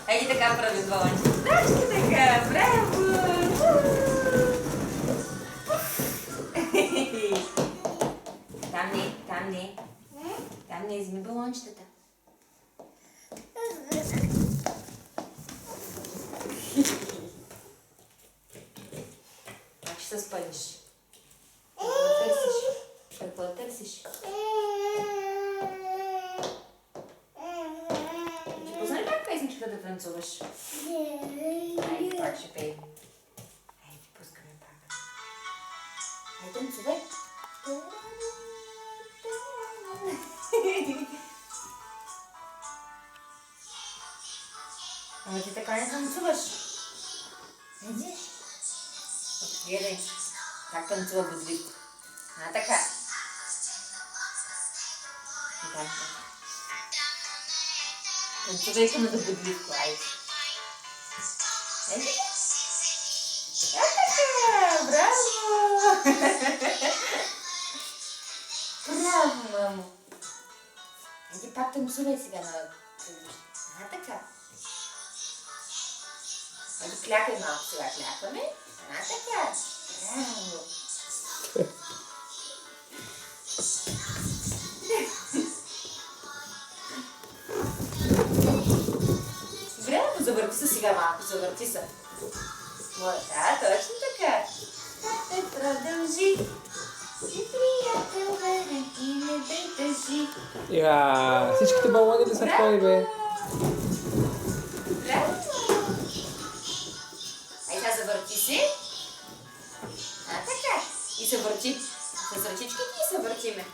Айде така прави балончета. Точно така, браво! Там не, там не. Там не, вземи балончетата. Как ще се спънеш? Какво търсиш? Ти познай как песничката да танцуваш? Айде, пак ще пей. Айде, пускаме пак. Айде, танцувай. Ама ти така не танцуваш. Видиш? Гледай. Как танцува Будливко. А, така. Така. Танцувай към да Будливко, айде. Айде. А, така. Браво! Браво, мамо. Айде пак танцувай сега на... А, така. Айде клякай малко сега, клякаме. А, така. Браво. Браво, завърти се сега малко, завърти се. Да, точно така. Продължи. Си приятел, бе, и не държи. Я, всичките балони ли са твои, бе? Браво! Ай, сега завърти се. А, така. И се върти. С ръчичките и се въртиме.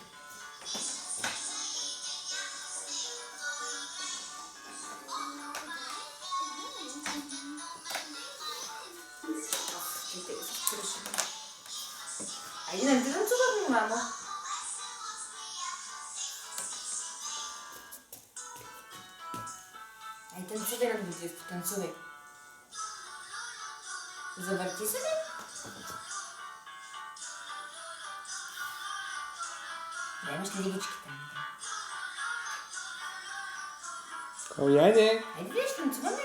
Айде, не те танцувахме, мамо. Айде, танцувай на Будливко, танцувай. Завърти се, бе. Да, имаш ли дигичките? Каляне. Айде, виж, танцуваме ли?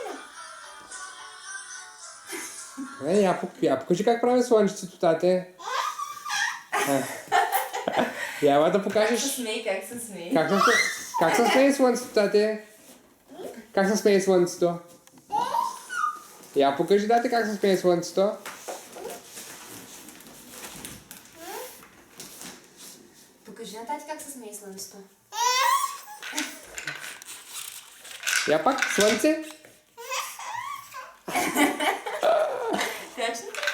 Я покажи как прави слънчицето, тате. Я да покажеш. Как се смей, как се смей. Как се смее слънцето, тате? Как се смее слънцето? Я покажи, тате, как се смее слънцето. Покажи на тати как се смее слънцето. Я пак, слънце. Точно така.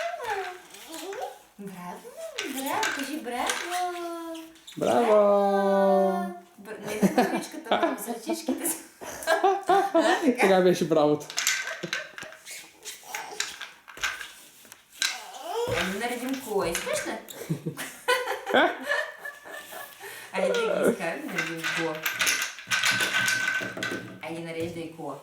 Браво, браво, кажи браво. Браво! Не на първичката, но с ръчичките си. Така беше бравото. Айде наредим кола, искаш ли? Айде да ги изкарам, наредим кола. Айде нареждай кола.